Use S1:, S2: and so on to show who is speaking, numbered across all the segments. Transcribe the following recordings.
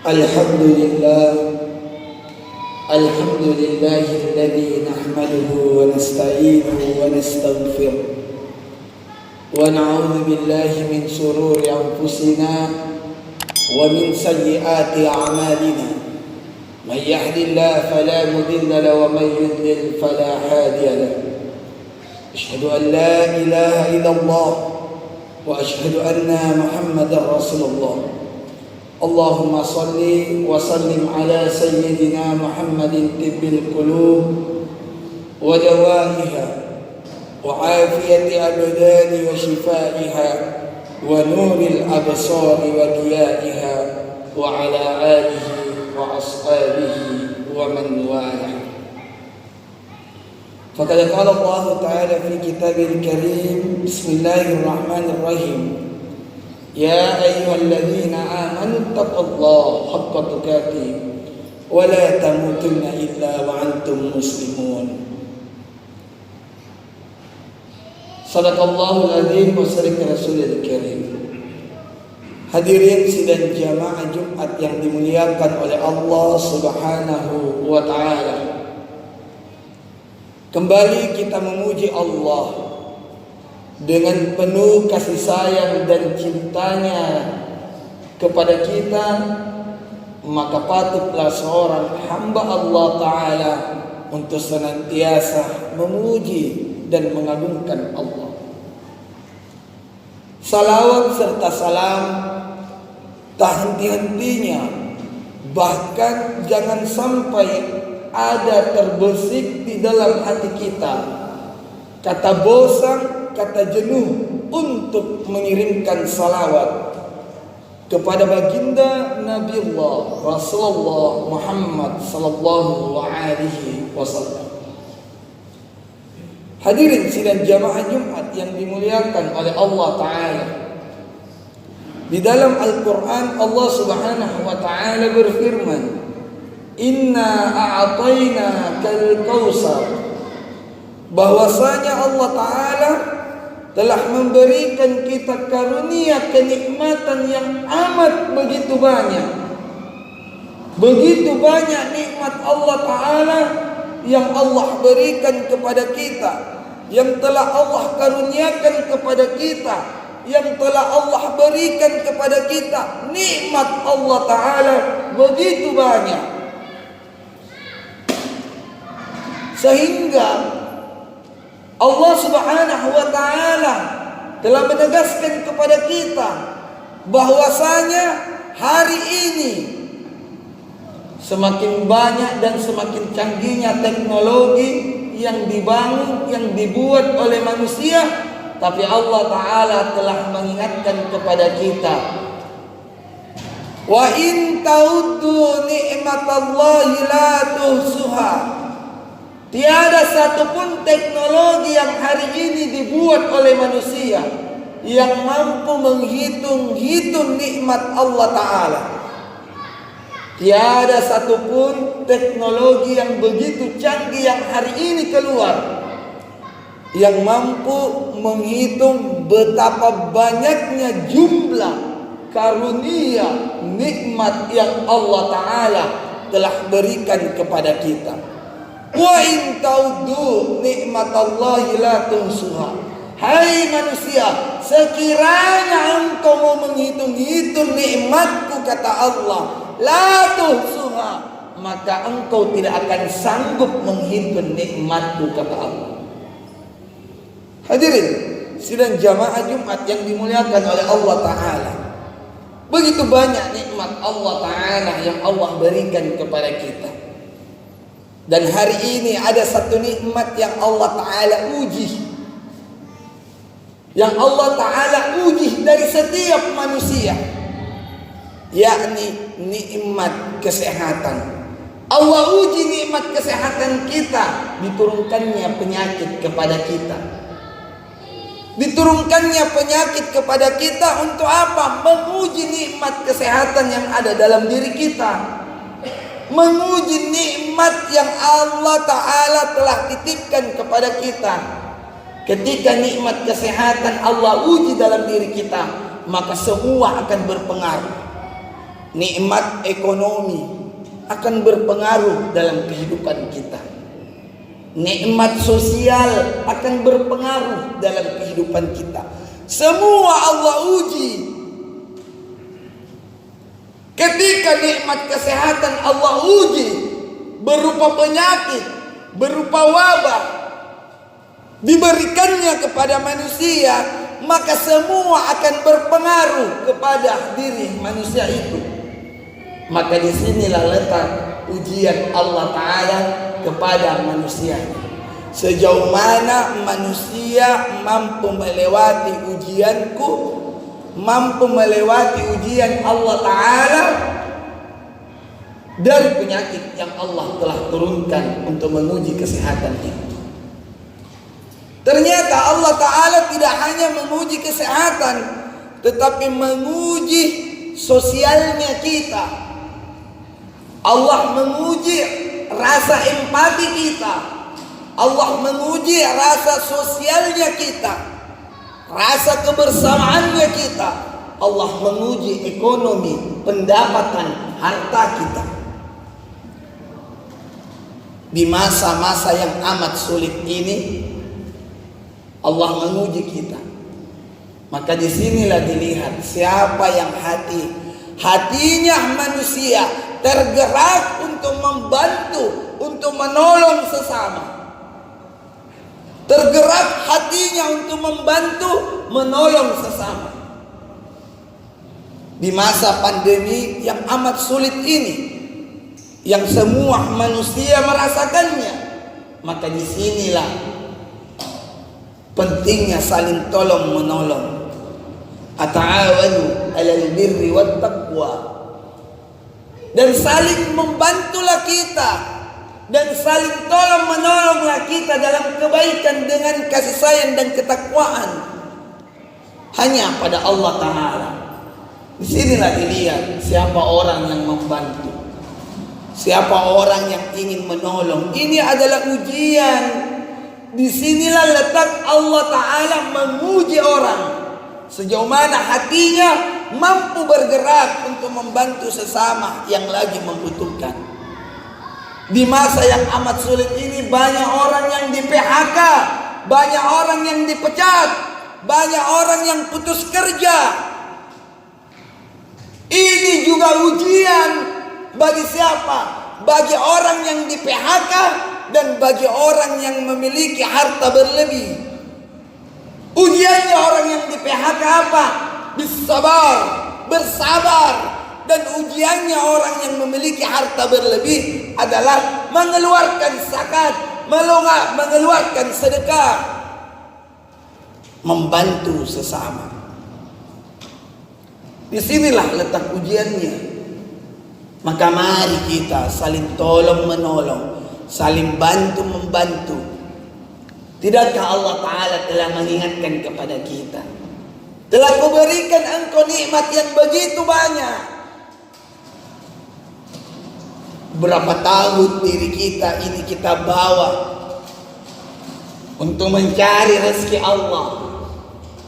S1: Alhamdulillah, alhamdulillahilladzi nahmaduhu wa nasta'inuhu wa nastaghfiruh wa na'udzu billahi min shururi anfusina wa min sayyiati a'malina. Man yahdihillahu fala mudilla lahu wa man yudlil fala hadiya lahu. Asyhadu an la ilaha illallah wa asyhadu anna Muhammadar Rasulullah. Allahumma salli wa sallim ala sayyidina Muhammadin tibbil qulub wa dawaiha wa afiyati abdani wa shifaiha wa nuril absari wa diyaiha wa ala alihi wa ashabihi wa man walah. Faqad qala Allah Ta'ala fi kitabil karim, bismillahirrahmanirrahim, ya ayyuhalladzina amanu taqullaha haqqa tuqatih wa la tamutunna illa wa antum muslimun. Shadaqallahul azim wa sadaqa rasulul karim. Hadirin sidang jamaah Jumat yang dimuliakan oleh Allah Subhanahu wa taala. Kembali kita memuji Allah dengan penuh kasih sayang dan cintanya kepada kita, maka patutlah seorang hamba Allah Ta'ala untuk senantiasa memuji dan mengagungkan Allah. Salawat serta salam tak henti-hentinya, bahkan jangan sampai ada terbersih di dalam hati kita kata bosan, kata jenuh untuk mengirimkan salawat kepada baginda Nabiullah Rasulullah Muhammad sallallahu alaihi wasallam. Hadirin sidang jamaah Jumat yang dimuliakan oleh Allah Ta'ala, di dalam Al-Quran Allah Subhanahu wa Ta'ala berfirman, inna a'atayna kal kausar, bahwasanya Allah Ta'ala telah memberikan kita karunia kenikmatan yang amat begitu banyak. Begitu banyak nikmat Allah Ta'ala yang Allah berikan kepada kita, yang telah Allah karuniakan kepada kita, yang telah Allah berikan kepada kita. Nikmat Allah Ta'ala begitu banyak, sehingga Allah Subhanahu wa Ta'ala telah menegaskan kepada kita bahwasanya hari ini semakin banyak dan semakin canggihnya teknologi yang dibangun, yang dibuat oleh manusia, tapi Allah Ta'ala telah mengingatkan kepada kita, wa in ta'uddu ni'matallahi la tuhsuha. Tiada satupun teknologi yang hari ini dibuat oleh manusia yang mampu menghitung-hitung nikmat Allah Ta'ala. Tiada satupun teknologi yang begitu canggih yang hari ini keluar yang mampu menghitung betapa banyaknya jumlah karunia nikmat yang Allah Ta'ala telah berikan kepada kita. Wa in ta'uddu ni'matallahi la tuhsuha. Hai manusia, sekiranya engkau mau menghitung-hitung nikmatku, kata Allah, la tuhsuha, maka engkau tidak akan sanggup menghitung nikmatku, kata Allah. Hadirin sidang jamaah Jumat yang dimuliakan oleh Allah Ta'ala, begitu banyak nikmat Allah Ta'ala yang Allah berikan kepada kita. Dan hari ini ada satu nikmat yang Allah Ta'ala uji, yang Allah Ta'ala uji dari setiap manusia, yakni nikmat kesehatan. Allah uji nikmat kesehatan kita, diturunkannya penyakit kepada kita. Diturunkannya penyakit kepada kita untuk apa? Menguji nikmat kesehatan yang ada dalam diri kita, menguji nikmat yang Allah Ta'ala telah titipkan kepada kita. Ketika nikmat kesehatan Allah uji dalam diri kita, maka semua akan berpengaruh. nikmat ekonomi akan berpengaruh dalam kehidupan kita. Nikmat sosial akan berpengaruh dalam kehidupan kita. Semua Allah uji. Ketika nikmat kesehatan Allah uji berupa penyakit, berupa wabah, diberikannya kepada manusia, maka semua akan berpengaruh kepada diri manusia itu. Maka disinilah letak ujian Allah Ta'ala kepada manusia. Sejauh mana manusia mampu melewati ujianku, mampu melewati ujian Allah Ta'ala dari penyakit yang Allah telah turunkan untuk menguji kesehatan itu. Ternyata Allah Ta'ala tidak hanya menguji kesehatan, tetapi menguji sosialnya kita. Allah menguji rasa empati kita. Allah menguji rasa sosialnya kita, rasa kebersamaannya kita. Allah menguji ekonomi, pendapatan, harta kita. Di masa-masa yang amat sulit ini, Allah menguji kita. Maka disinilah dilihat siapa yang hatinya manusia tergerak untuk membantu, untuk menolong sesama. Tergerak hatinya untuk membantu, menolong sesama. Di masa pandemi yang amat sulit ini, yang semua manusia merasakannya, maka disinilah pentingnya saling tolong menolong. Ata'awanu 'alal birri wat taqwa. Dan saling membantulah kita, dan saling tolong menolonglah kita dalam kebaikan dengan kasih sayang dan ketakwaan hanya pada Allah Ta'ala. Disinilah dilihat siapa orang yang membantu, siapa orang yang ingin menolong. Ini adalah ujian. Disinilah letak Allah Ta'ala menguji orang, sejauh mana hatinya mampu bergerak untuk membantu sesama yang lagi membutuhkan. Di masa yang amat sulit ini banyak orang yang di PHK, banyak orang yang dipecat, banyak orang yang putus kerja. Ini juga ujian bagi siapa? Bagi orang yang di PHK dan bagi orang yang memiliki harta berlebih. Ujiannya orang yang di PHK apa? Bersabar. Dan ujiannya orang yang memiliki harta berlebih adalah mengeluarkan zakat, mengeluarkan sedekah, membantu sesama. Disinilah letak ujiannya. Maka mari kita saling tolong menolong, saling bantu membantu. Tidakkah Allah Ta'ala telah mengingatkan kepada kita, telah kuberikan engkau nikmat yang begitu banyak. Berapa tahun diri kita ini kita bawa untuk mencari rezeki Allah,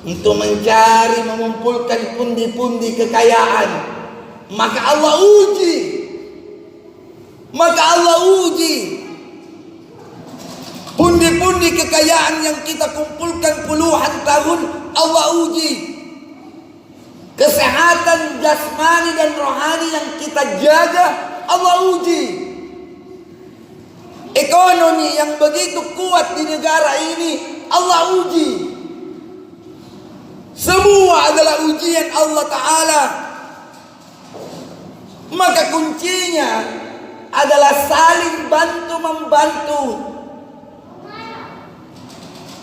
S1: untuk mencari mengumpulkan pundi-pundi kekayaan. Maka Allah uji pundi-pundi kekayaan yang kita kumpulkan puluhan tahun. Allah uji kesehatan jasmani dan rohani yang kita jaga. Allah uji ekonomi yang begitu kuat di negara ini. Allah uji. Semua adalah ujian Allah Ta'ala. Maka kuncinya adalah saling bantu membantu,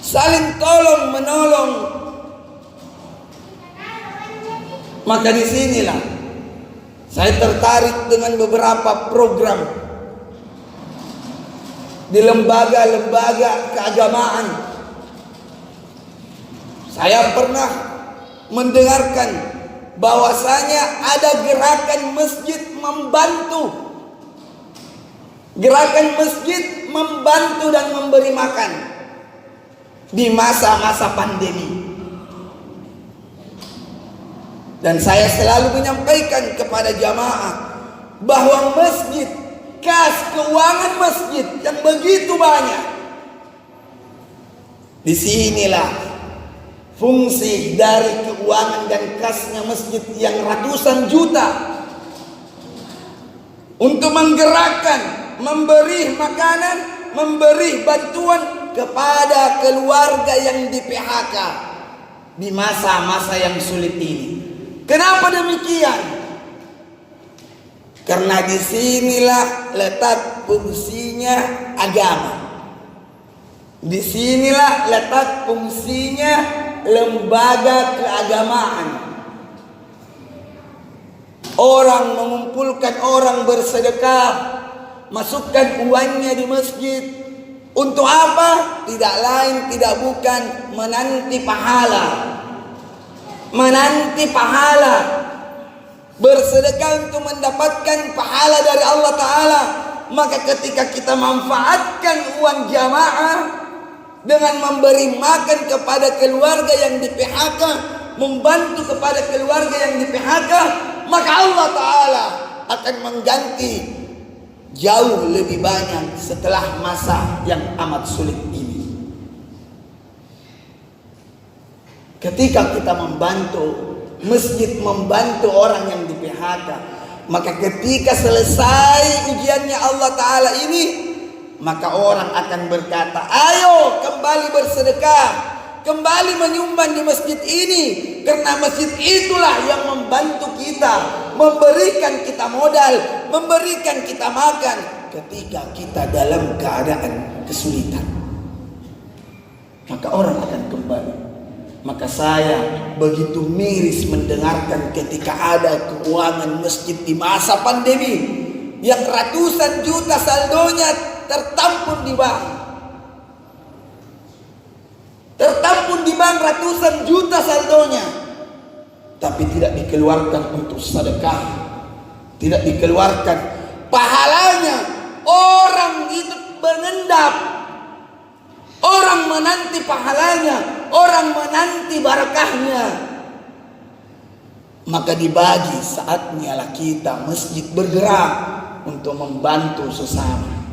S1: saling tolong menolong. Maka disinilah saya tertarik dengan beberapa program di lembaga-lembaga keagamaan. Saya pernah mendengarkan bahwasanya ada gerakan masjid membantu, gerakan masjid membantu dan memberi makan di masa-masa pandemi. Dan saya selalu menyampaikan kepada jamaah bahwa masjid, kas keuangan masjid yang begitu banyak, disinilah fungsi dari keuangan dan kasnya masjid yang ratusan juta untuk menggerakkan, memberi makanan, memberi bantuan kepada keluarga yang di PHK di masa-masa yang sulit ini. Kenapa demikian? Karena disinilah letak fungsinya agama. Disinilah letak fungsinya lembaga keagamaan. Orang mengumpulkan orang bersedekah, masukkan uangnya di masjid. Untuk apa? Tidak lain, tidak bukan menanti pahala. Menanti pahala. Bersedekah untuk mendapatkan pahala dari Allah Ta'ala. Maka ketika kita manfaatkan uang jamaah dengan memberi makan kepada keluarga yang di PHK, membantu kepada keluarga yang di PHK, maka Allah Ta'ala akan mengganti jauh lebih banyak setelah masa yang amat sulit ini. Ketika kita membantu masjid, membantu orang yang di PHK, maka ketika selesai ujiannya Allah Ta'ala ini, maka orang akan berkata, ayo kembali bersedekah, kembali menyumbang di masjid ini. Karena masjid itulah yang membantu kita, memberikan kita modal, memberikan kita makan ketika kita dalam keadaan kesulitan. Maka orang akan kembali. Maka saya begitu miris mendengarkan ketika ada keuangan masjid di masa pandemi yang ratusan juta saldonya tertampung di bank. Tertampung di bank ratusan juta saldonya, tapi tidak dikeluarkan untuk sedekah, tidak dikeluarkan pahalanya. Orang itu mengendap, orang menanti pahalanya, orang menanti barakahnya. Maka dibagi saatnya lah kita masjid bergerak untuk membantu sesama,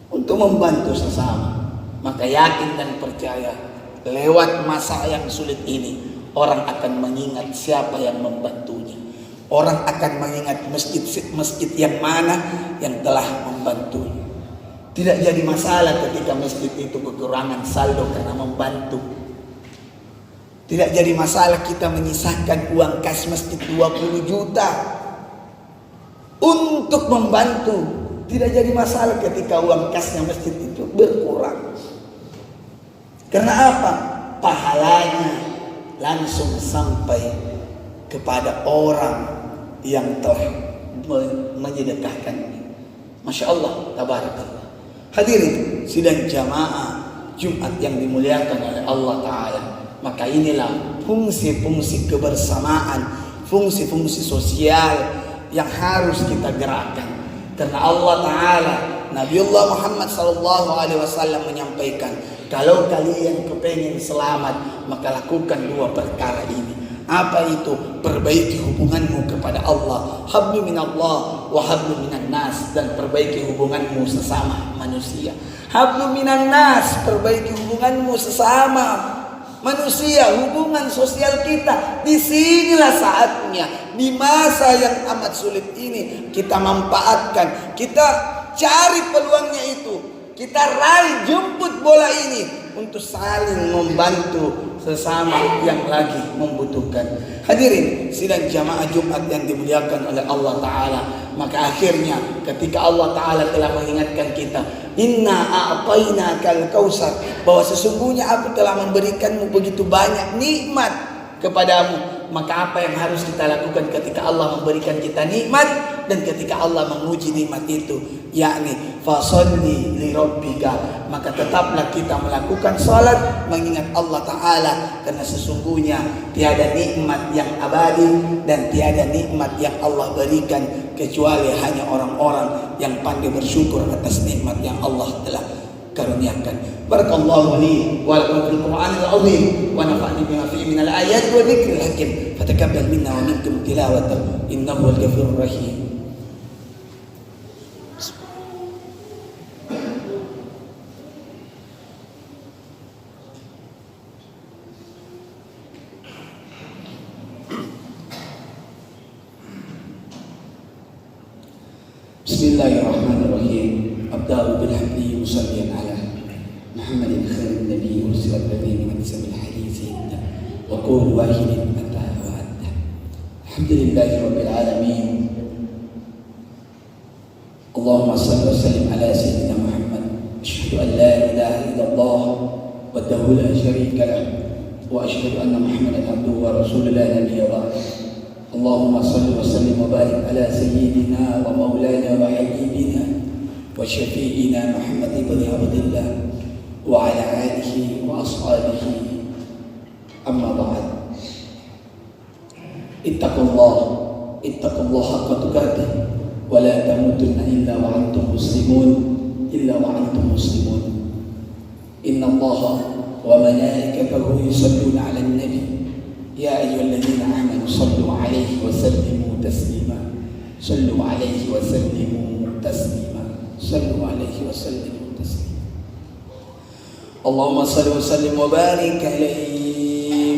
S1: untuk membantu sesama. Maka yakin dan percaya, lewat masa yang sulit ini, orang akan mengingat siapa yang membantunya. Orang akan mengingat masjid yang mana yang telah membantunya. Tidak jadi masalah ketika masjid itu kekurangan saldo karena membantu. Tidak jadi masalah kita menyisakan uang kas masjid 20 juta untuk membantu. Tidak jadi masalah ketika uang kasnya masjid itu berkurang. Karena apa? Pahalanya langsung sampai kepada orang yang telah menyedekahkan. Masya Allah, tabarakallah. Hadirin sidang jamaah Jumat yang dimuliakan oleh Allah Ta'ala. Maka inilah fungsi-fungsi kebersamaan, fungsi-fungsi sosial yang harus kita gerakkan. Karena Allah Ta'ala, Nabiullah Muhammad SAW menyampaikan, kalau kalian kepengen selamat, maka lakukan dua perkara ini. Apa itu? Perbaiki hubunganmu kepada Allah, hablu minallah wa hablu minan nas, dan perbaiki hubunganmu sesama manusia. Hablu minan nas, perbaiki hubunganmu sesama manusia, hubungan sosial kita. Disinilah saatnya, di masa yang amat sulit ini, kita manfaatkan, kita cari peluangnya itu, kita raih, jemput bola ini untuk saling membantu sesama yang lagi membutuhkan. Hadirin sidang jamaah Jumat yang dimuliakan oleh Allah Ta'ala. Maka akhirnya ketika Allah Ta'ala telah mengingatkan kita, inna a'tainakal kausar, bahwa sesungguhnya aku telah memberikanmu begitu banyak nikmat kepadamu. Maka apa yang harus kita lakukan ketika Allah memberikan kita nikmat dan ketika Allah menguji nikmat itu, yakni fasolli li rabbika, maka tetaplah kita melakukan salat mengingat Allah Ta'ala. Karena sesungguhnya tiada nikmat yang abadi dan tiada nikmat yang Allah berikan kecuali hanya orang-orang yang pandai bersyukur atas nikmat yang Allah telah karuniakan. Barakallahu li wa lakum fil Qur'anil azim wa nafa'ni bima fihi minal ayati wa dzikril hakim. Fataqabbal minna wa minkum tilawatahu innahu wal ghafurur rahim. Bismillahirrahmanirrahim. Abda'u bilhamdi musalliyan ala Muhammadin khairin nabi ursilat ladhi min sabil hadithi wa qul wahidin ata wa adda. Alhamdulillahi rabbil alamin. Allahumma salli wa sallim ala sayyidina Muhammad. Asyhadu an la ilaha illallah wahdahu la syarika lah wa asyhadu anna Muhammadan abduhu wa rasuluhu la nabiyya ba'dahu. اللهم صل وسلم وبارك على سيدنا ومولانا وحبيبنا وشفيعنا محمد بن عبد الله وعلى آله وأصحابه. أما بعد، اتقوا الله حق تقاته ولا تموتن إلا وأنتم مسلمون. إن الله وملائكته يصلون على النبي يا أيها الذين آمنوا صلوا عليه وسلموا تسليما. اللهم صل وسلم وبارك عليه.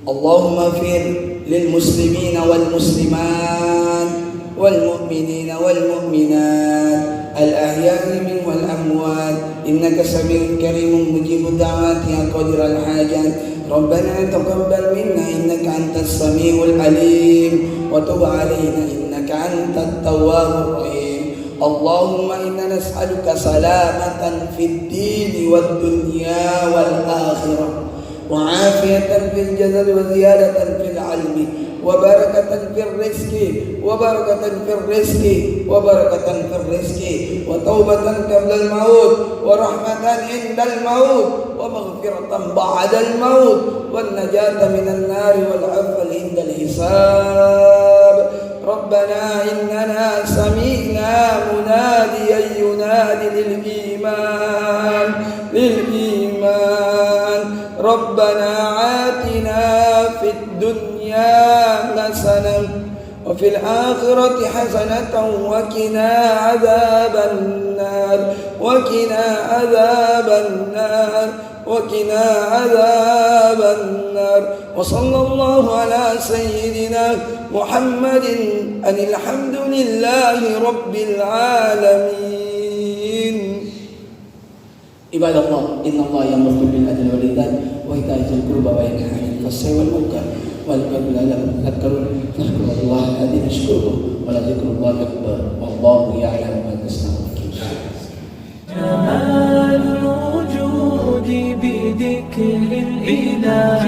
S1: اللهم اغفر للمسلمين والمسلمات والمؤمنين والمؤمنات الأحياء منهم والأموات إنك سميع كريم مجيب الدعوات يا قادر الحاجات. ربنا تقبل منا إنك أنت السميع العليم وتب علينا إنك أنت التواب الرحيم. اللهم إنا نسألك سلامة في الدين والدنيا والآخرة وعافية في الجسد وزيادة في العلم وبركة في الرزق وتوبة قبل الموت ورحمة عند الموت ومغفرة بعد الموت والنجاة من النار والعفو عند الحساب. ربنا إننا سمعنا مناديا ينادي للإيمان ربنا آتنا في الدنيا حسنة وفي الآخرة حسنة وقنا عذاب النار وصلى الله على سيدنا محمد أن الحمد لله رب العالمين. عباد الله إن الله يأمر بالعدل والإحسان وإيتاء ذي القربى وينهى عن الفحشاء والمنكر والبغي لعلكم تذكرون. فاذكروا الله الذي يشكركم ولذكر الله أكبر والله يعلم ما تصنعون.
S2: جمال الوجود بذكر الإله